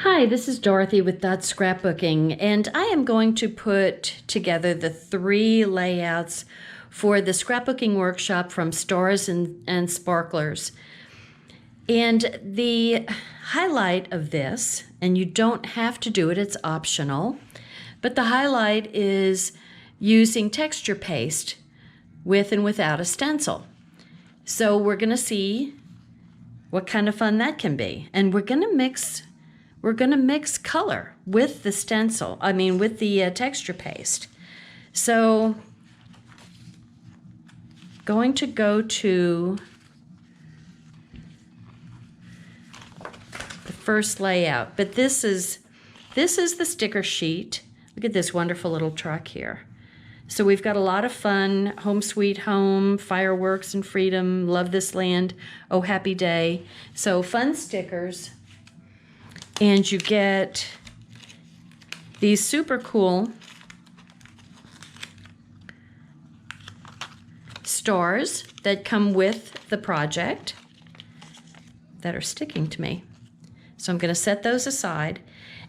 Hi, this is Dorothy with Scrapbooking, and I am going to put together the 3 layouts for the scrapbooking workshop from Stars and Sparklers. And the highlight of this, and you don't have to do it, it's optional, but the highlight is using texture paste with and without a stencil. So we're going to see what kind of fun that can be. And we're going to mix color with the stencil, with the texture paste. So, going to go to the first layout, but this is the sticker sheet. Look at this wonderful little truck here. So we've got a lot of fun: home sweet home, fireworks and freedom, love this land, oh happy day. So fun stickers. And you get these super cool stars that come with the project that are sticking to me. So I'm going to set those aside.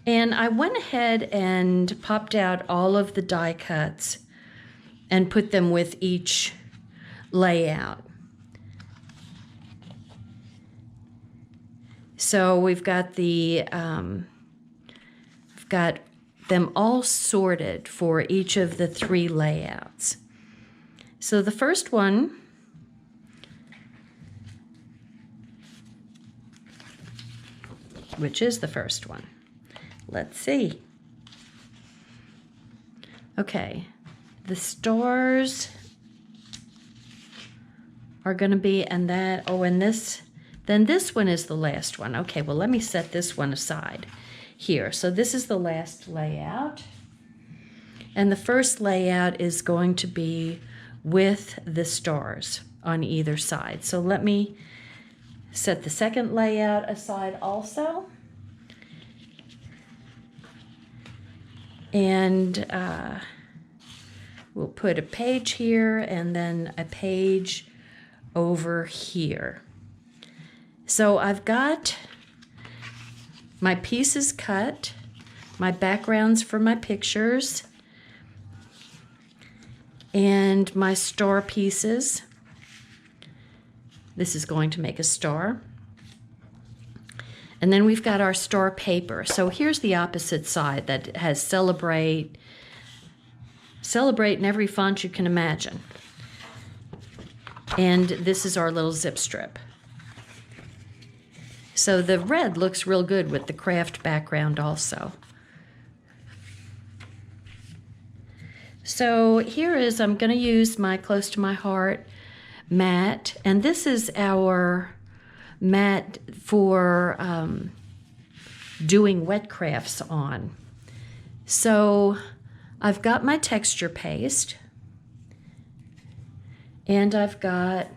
And I went ahead and popped out all of the die cuts and put them with each layout. So we've got we've got them all sorted for each of the 3 layouts. So the first one which is the first one. Let's see. Okay, the stars are going to be, and this. Then this one is the last one. Okay, well, let me set this one aside here. So this is the last layout. And the first layout is going to be with the stars on either side. So let me set the second layout aside also. And we'll put a page here and then a page over here. So I've got my pieces cut, my backgrounds for my pictures, and my star pieces. This is going to make a star. And then we've got our star paper. So here's the opposite side that has celebrate in every font you can imagine. And this is our little zip strip. So the red looks real good with the craft background also. So here is, I'm going to use my Close to My Heart mat, and this is our mat for doing wet crafts on. So I've got my texture paste, and I've got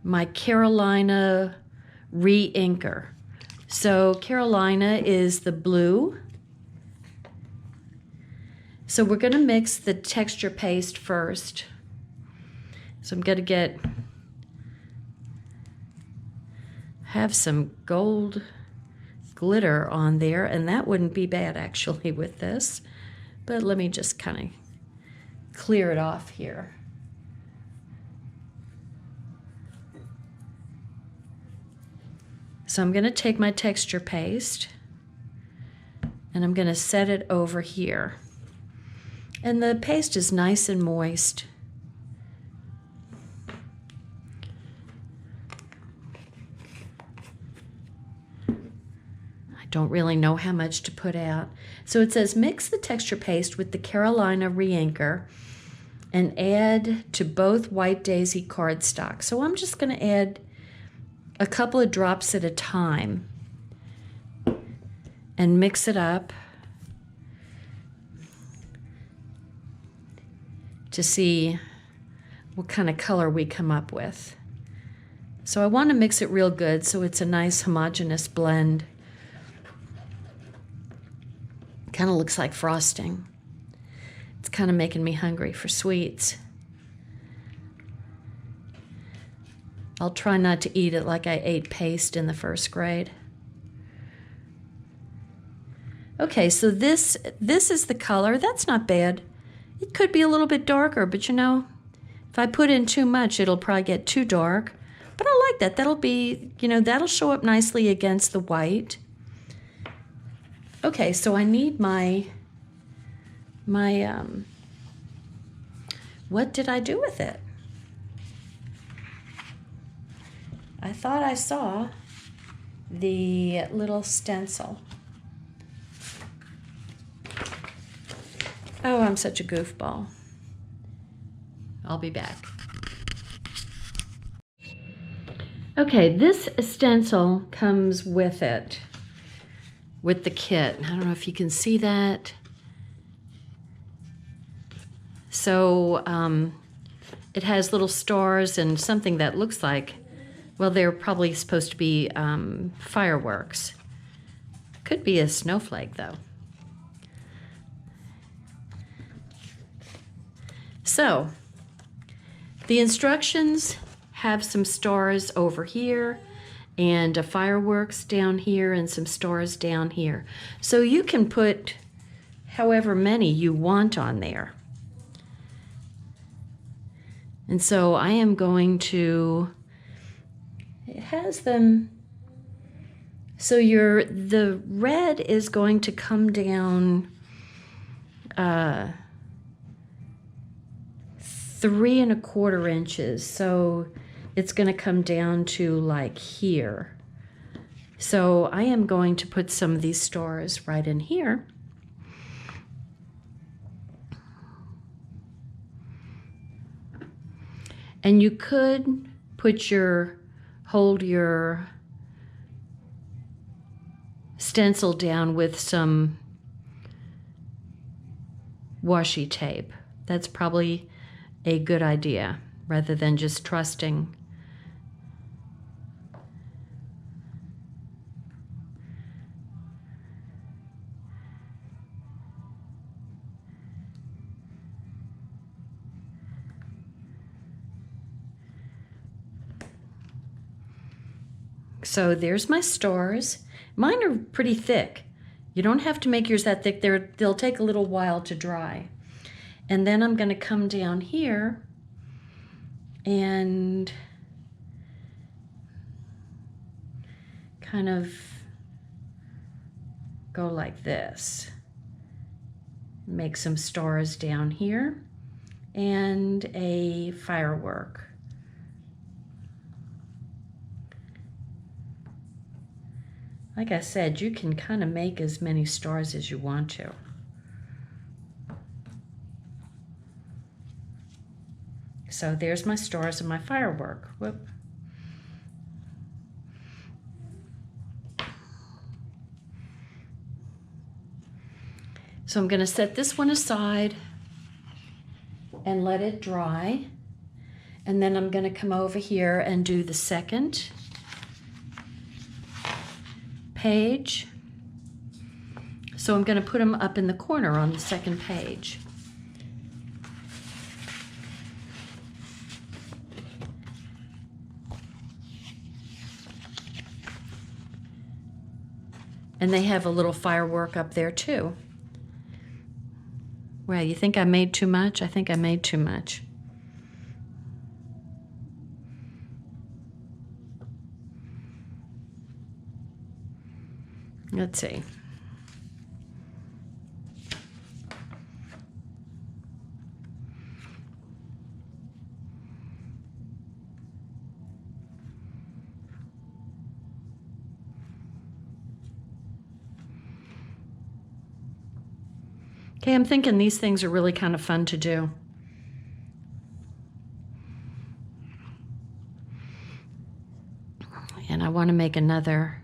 my Carolina re-inker. So Carolina is the blue. So we're going to mix the texture paste first. So I'm going to have some gold glitter on there, and that wouldn't be bad actually with this. But let me just kind of clear it off here. So I'm going to take my texture paste and I'm going to set it over here. And the paste is nice and moist. I don't really know how much to put out. So it says mix the texture paste with the Carolina re-inker and add to both White Daisy cardstock. So I'm just going to add a couple of drops at a time and mix it up to see what kind of color we come up with. So I want to mix it real good so it's a nice homogeneous blend. Kind of looks like frosting. It's kind of making me hungry for sweets. I'll try not to eat it like I ate paste in the first grade. Okay, so this is the color. That's not bad. It could be a little bit darker, but you know, if I put in too much, it'll probably get too dark. But I like that. That'll be, you know, that'll show up nicely against the white. Okay, so I need my what did I do with it? I thought I saw the little stencil. Oh, I'm such a goofball. I'll be back. Okay, this stencil comes with it, with the kit. I don't know if you can see that. So it has little stars and something that looks like, well, they're probably supposed to be fireworks. Could be a snowflake, though. So the instructions have some stars over here and fireworks down here and some stars down here. So you can put however many you want on there. And so I am going to, it has them, so the red is going to come down 3 1/4 inches. So it's going to come down to like here. So I am going to put some of these stars right in here. And you could put hold your stencil down with some washi tape. That's probably a good idea rather than just trusting. So there's my stars. Mine are pretty thick. You don't have to make yours that thick. They'll take a little while to dry. And then I'm going to come down here and kind of go like this. Make some stars down here and a firework. Like I said, you can kind of make as many stars as you want to. So there's my stars and my firework. Whoop. So I'm going to set this one aside and let it dry. And then I'm going to come over here and do the second page. So I'm going to put them up in the corner on the second page. And they have a little firework up there too. Well, you think I made too much? I think I made too much. Let's see. Okay, I'm thinking these things are really kind of fun to do. And I want to make another.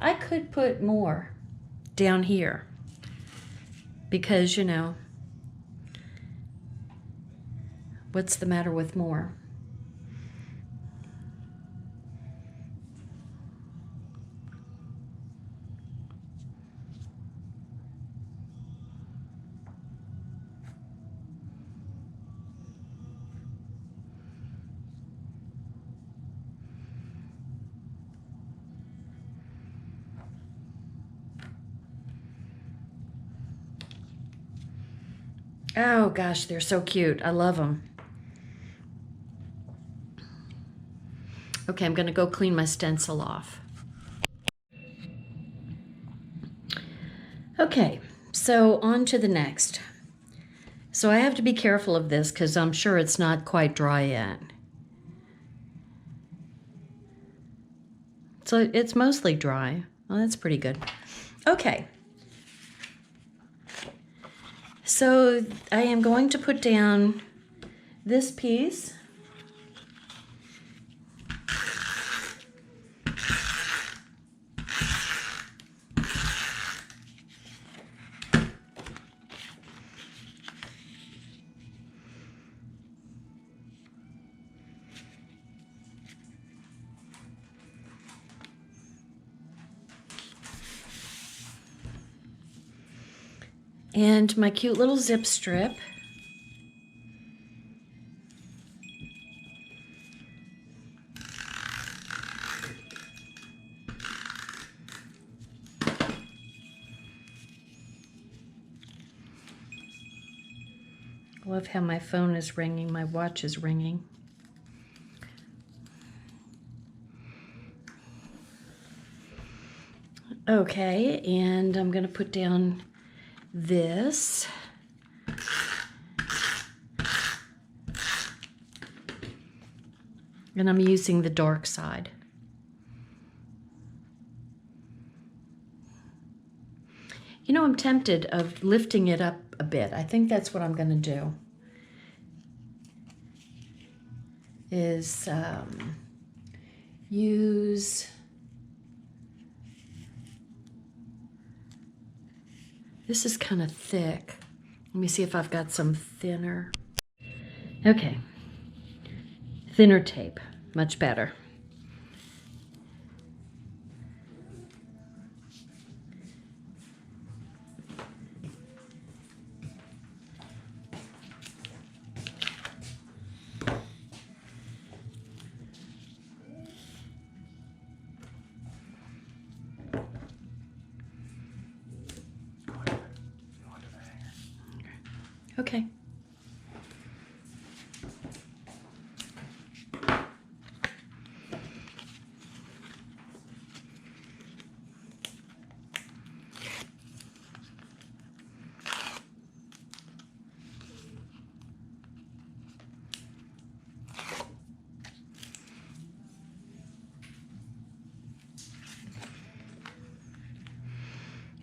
I could put more down here because, you know, what's the matter with more? Oh gosh, they're so cute. I love them. Okay, I'm gonna go clean my stencil off. Okay, so on to the next. So I have to be careful of this because I'm sure it's not quite dry yet. So it's mostly dry. Well, that's pretty good. Okay. So I am going to put down this piece. And my cute little zip strip. I love how my phone is ringing, my watch is ringing. Okay, and I'm going to put down this. And I'm using the dark side. You know, I'm tempted of lifting it up a bit. I think that's what I'm going to do. Is use this is kind of thick. Let me see if I've got some thinner. Okay, thinner tape, much better. Okay.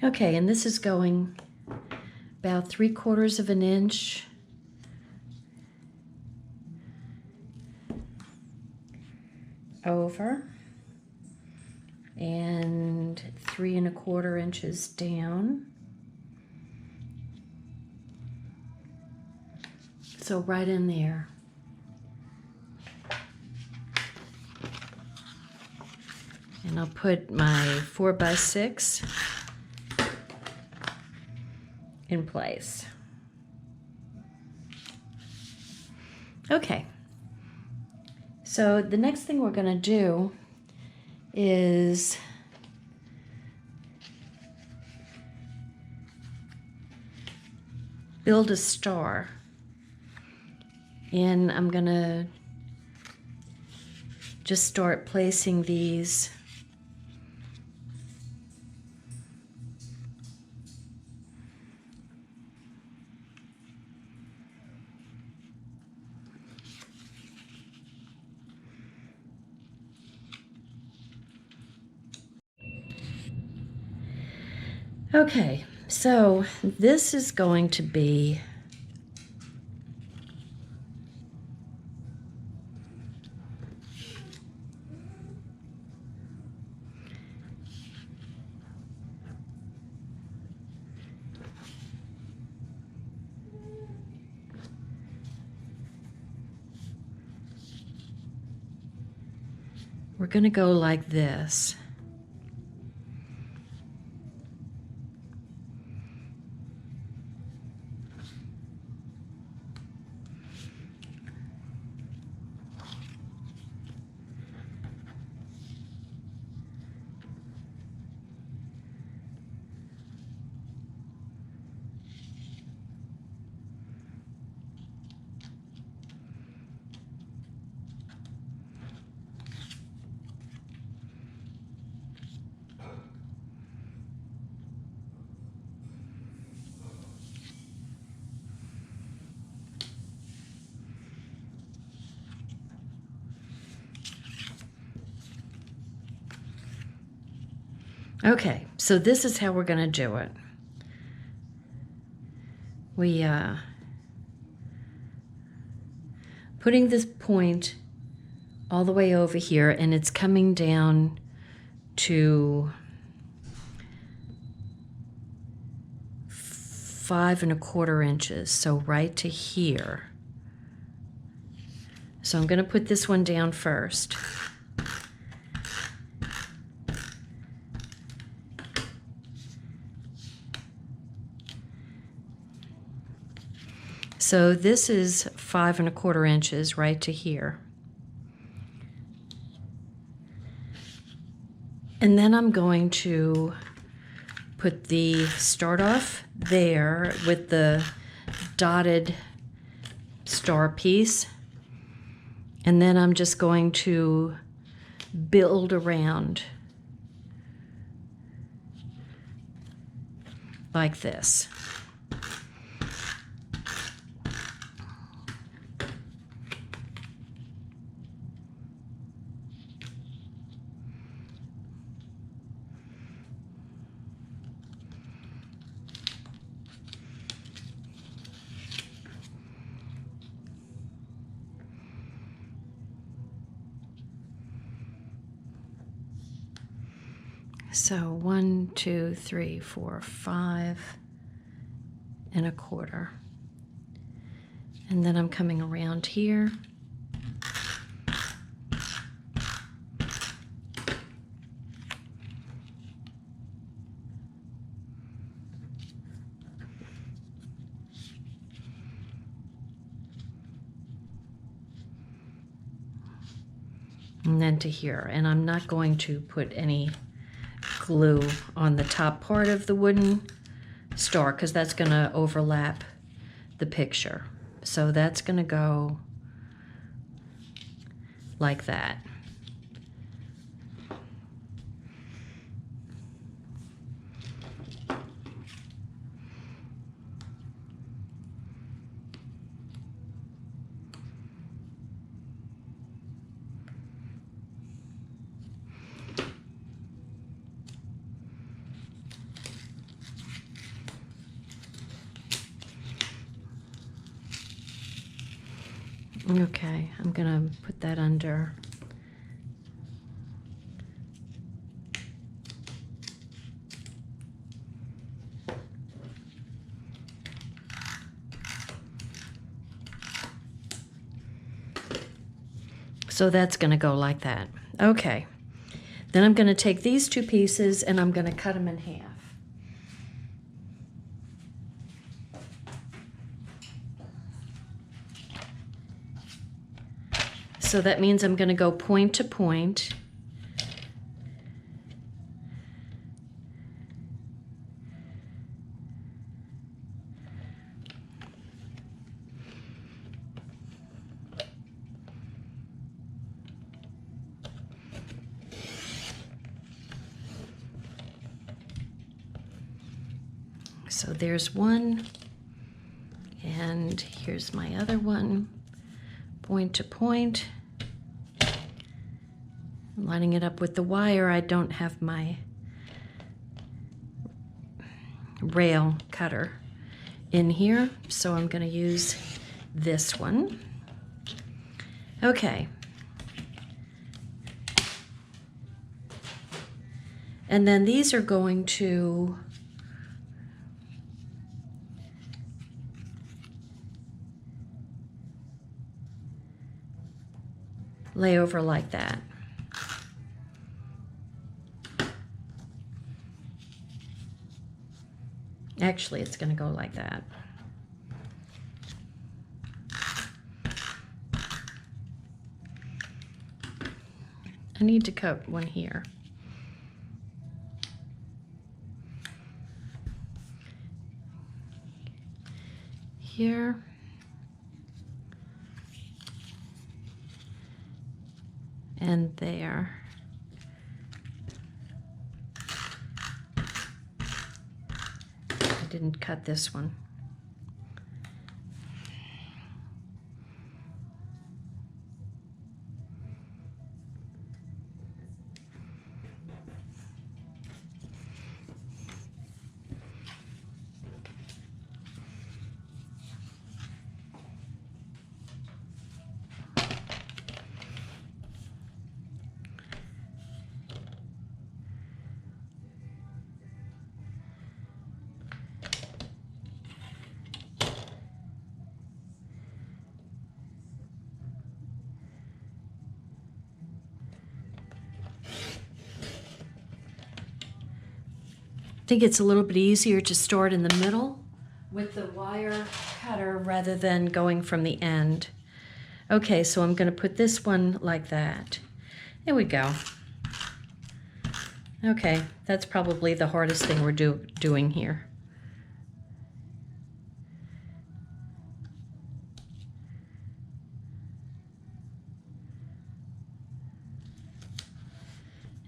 Okay, and this is going about 3/4 of an inch over and 3 1/4 inches down. So right in there. And I'll put my 4x6 in place. Okay. So the next thing we're going to do is build a star. And I'm going to just start placing these Okay, so this is going to be we're going to go like this. Okay, so this is how we're going to do it. We putting this point all the way over here, and it's coming down to 5 1/4 inches, so right to here. So I'm going to put this one down first. So this is 5 1/4 inches right to here. And then I'm going to put the start off there with the dotted star piece. And then I'm just going to build around like this. So 1, 2, 3, 4, 5 1/4. And then I'm coming around here. And then to here. And I'm not going to put any glue on the top part of the wooden star because that's going to overlap the picture. So that's going to go like that. Okay, I'm gonna put that under. So that's gonna go like that. Okay, then I'm gonna take these two pieces and I'm gonna cut them in half. So that means I'm going to go point to point. So there's one, and here's my other one, point to point. Lining it up with the wire. I don't have my rail cutter in here, so I'm going to use this one. Okay. And then these are going to lay over like that. Actually, it's going to go like that. I need to cut one here. Here. And there. I didn't cut this one. think it's a little bit easier to start in the middle with the wire cutter rather than going from the end. Okay, so I'm going to put this one like that. There we go. Okay, that's probably the hardest thing we're doing here.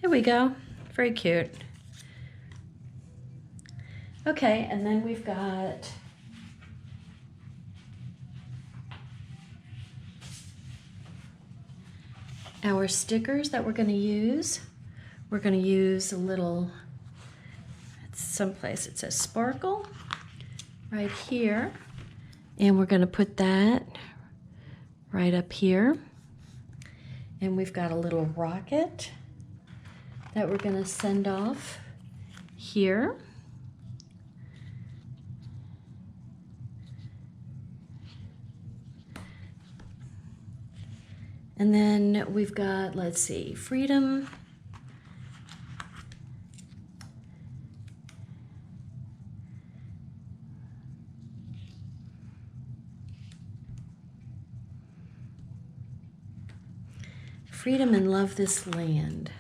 There we go. Very cute. Okay, and then we've got our stickers that we're going to use. We're going to use a little, someplace it says sparkle right here, and we're going to put that right up here. And we've got a little rocket that we're going to send off here. And then we've got, let's see, freedom. Freedom and love this land.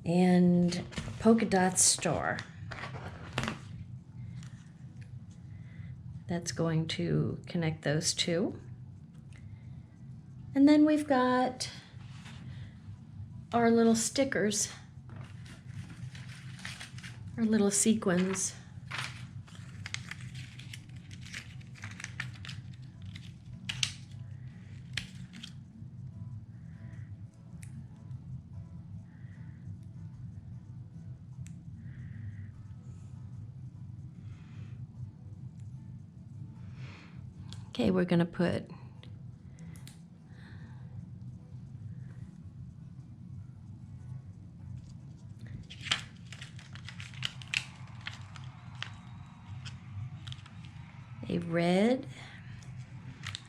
And polka dot star. That's going to connect those two. And then we've got our little stickers, our little sequins. Okay, we're going to put a red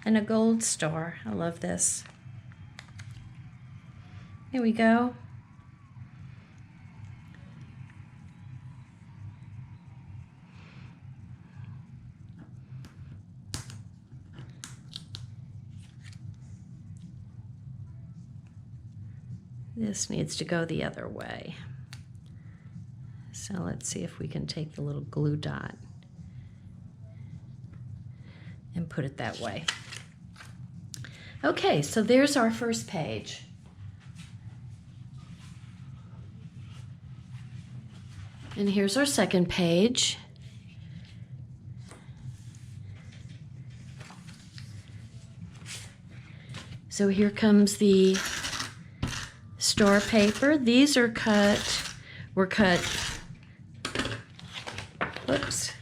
and a gold star. I love this. Here we go. This needs to go the other way. So let's see if we can take the little glue dot and put it that way. Okay, so there's our first page. And here's our second page. So here comes the star paper. These are were cut, whoops,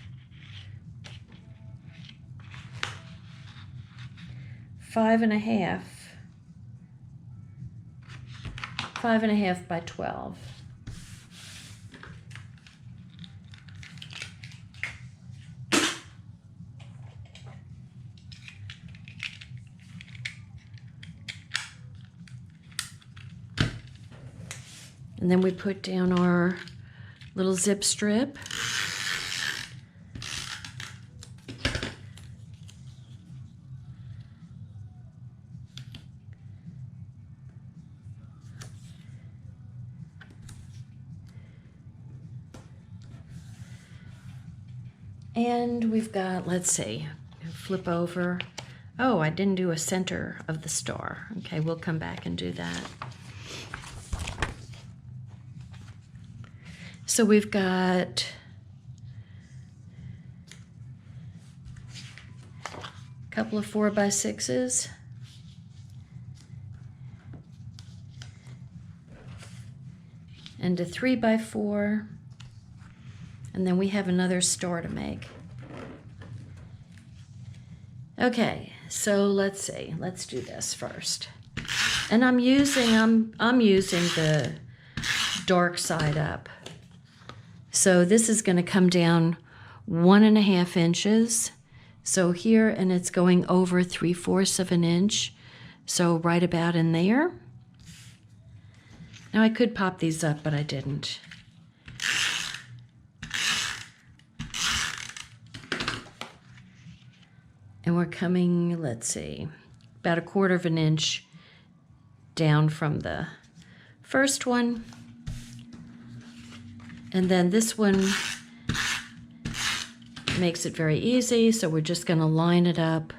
5.5 by 12. And then we put down our little zip strip. And we've got, let's see, flip over. Oh, I didn't do a center of the star. Okay, we'll come back and do that. So we've got a couple of 4x6s. And a 3x4. And then we have another star to make. Okay, so let's see. Let's do this first. And I'm using the dark side up. So this is going to come down 1.5 inches. So here, and it's going over 3/4 of an inch. So right about in there. Now I could pop these up, but I didn't. And we're coming, let's see, about 1/4 of an inch down from the first one. And then this one makes it very easy, so we're just going to line it up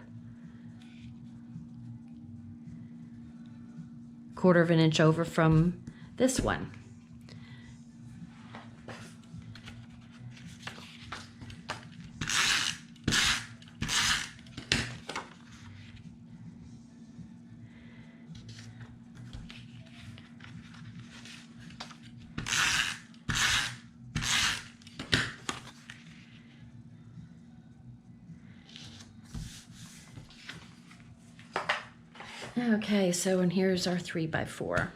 1/4 of an inch over from this one. Okay, so and here's our 3x4.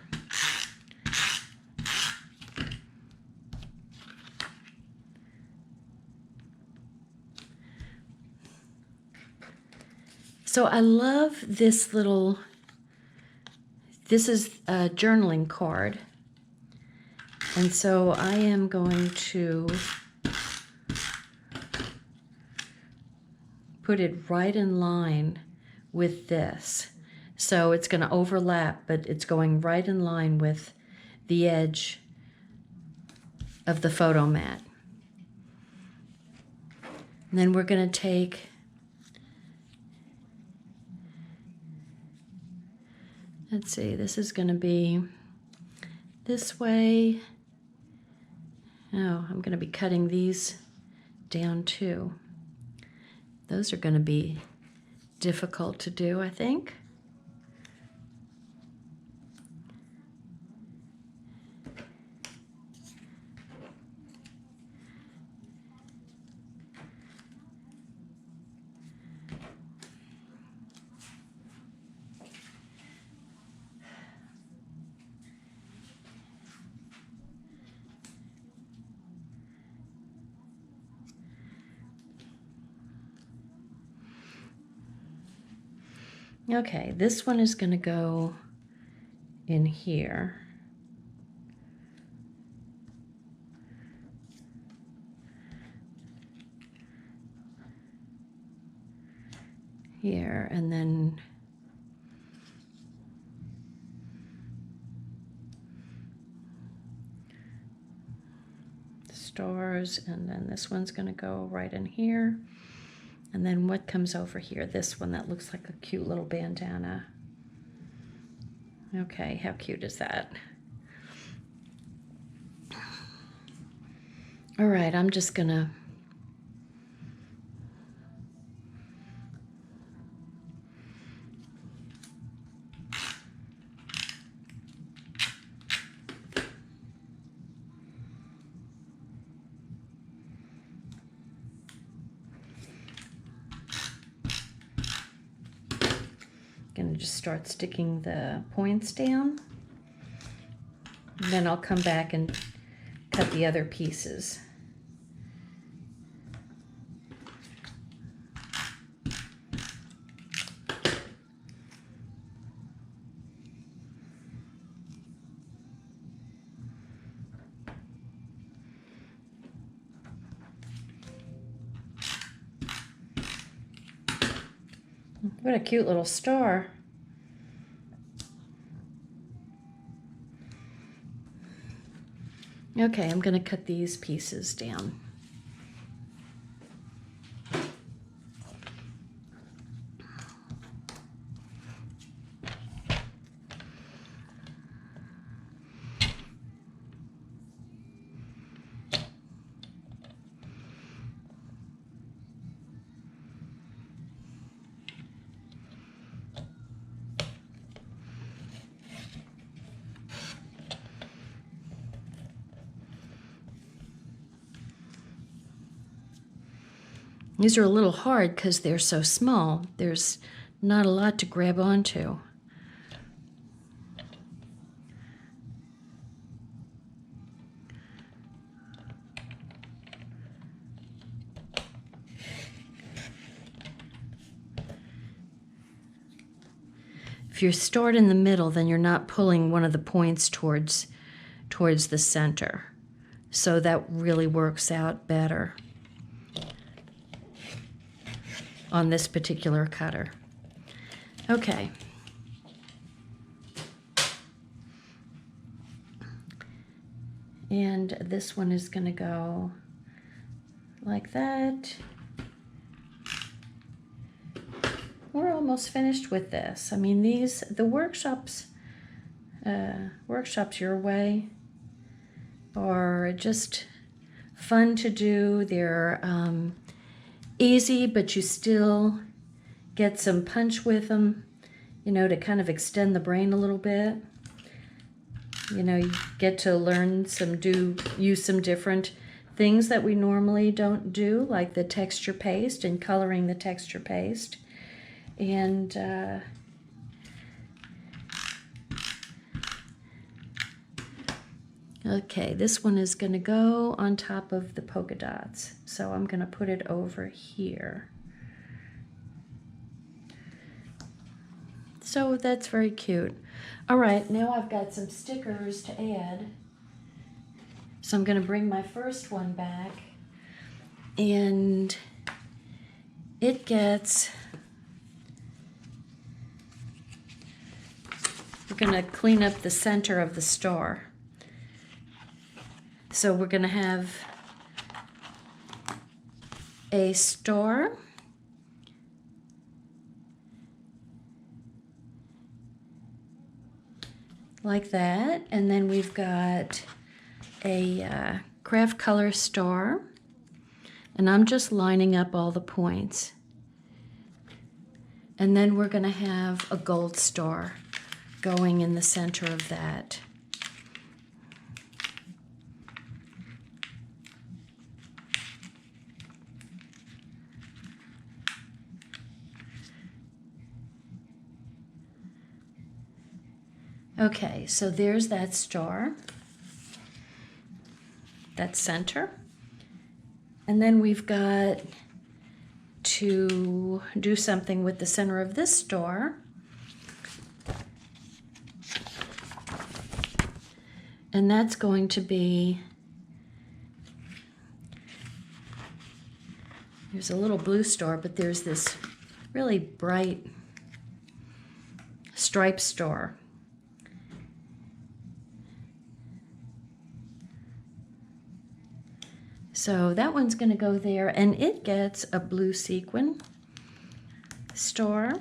So I love this little, this is a journaling card. And so I am going to put it right in line with this. So it's going to overlap, but it's going right in line with the edge of the photo mat. And then we're going to take let's see, this is going to be this way. Oh, I'm going to be cutting these down too. Those are going to be difficult to do, I think. Okay, this one is going to go in here. Here, and then stars, and then this one's going to go right in here. And then what comes over here? This one that looks like a cute little bandana. Okay, how cute is that? All right, I'm just gonna just start sticking the points down. And then I'll come back and cut the other pieces. What a cute little star. Okay, I'm going to cut these pieces down. These are a little hard because they're so small. There's not a lot to grab onto. If you start in the middle, then you're not pulling one of the points towards towards the center. So that really works out better on this particular cutter. Okay. And this one is going to go like that. We're almost finished with this. I mean, the workshops your way are just fun to do. They're easy, but you still get some punch with them, you know, to kind of extend the brain a little bit. You know, you get to learn use some different things that we normally don't do, like the texture paste and coloring the texture paste. And okay, this one is going to go on top of the polka dots. So I'm going to put it over here. So that's very cute. All right, now I've got some stickers to add. So I'm going to bring my first one back, and it gets, we're going to clean up the center of the star. So we're going to have a star, like that, and then we've got a craft color star, and I'm just lining up all the points. And then we're going to have a gold star going in the center of that. Okay, so there's that star, that center. And then we've got to do something with the center of this star. And that's going to be, there's a little blue star, but there's this really bright striped star. So that one's going to go there, and it gets a blue sequin star.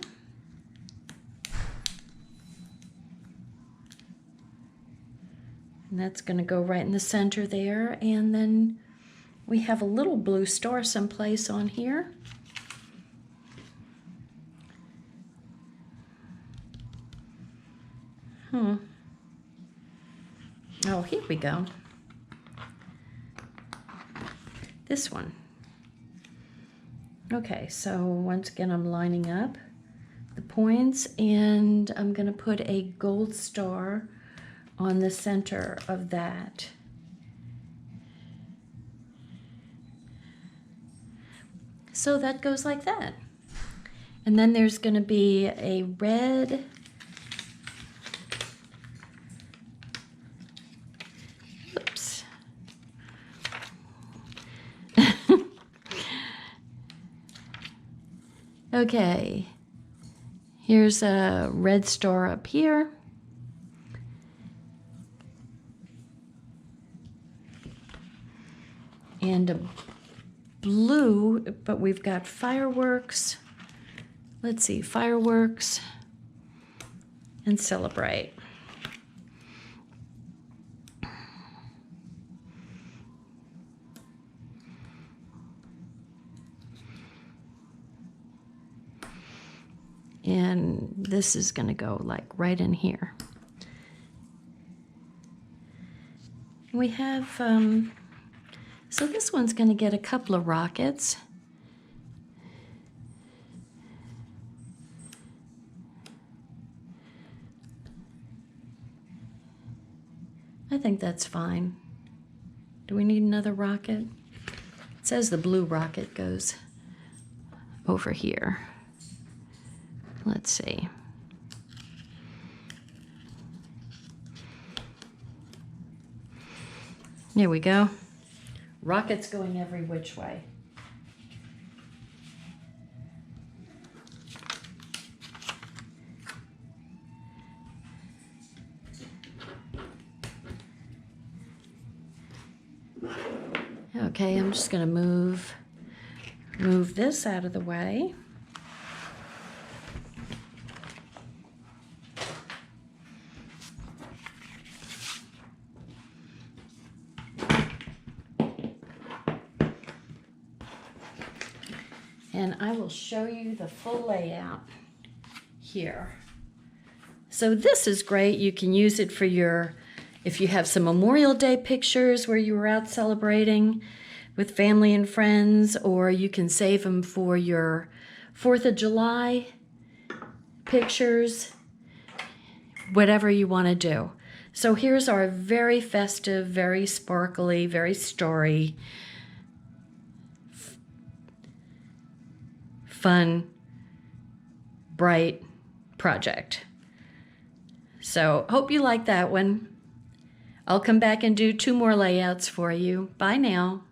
And that's going to go right in the center there. And then we have a little blue star someplace on here. Oh, here we go. This one. Okay, so once again, I'm lining up the points, and I'm going to put a gold star on the center of that. So that goes like that. And then there's going to be a red Okay, here's a red star up here. And a blue, but we've got fireworks. Let's see, fireworks and celebrate. And this is going to go like right in here. We have, so this one's going to get a couple of rockets. I think that's fine. Do we need another rocket? It says the blue rocket goes over here. Let's see. There we go. Rockets going every which way. Okay, I'm just going to move this out of the way. And I will show you the full layout here. So this is great. You can use it for if you have some Memorial Day pictures where you were out celebrating with family and friends, or you can save them for your 4th of July pictures, whatever you want to do. So here's our very festive, very sparkly, very starry, fun, bright project. So hope you like that one. I'll come back and do 2 more layouts for you. Bye now.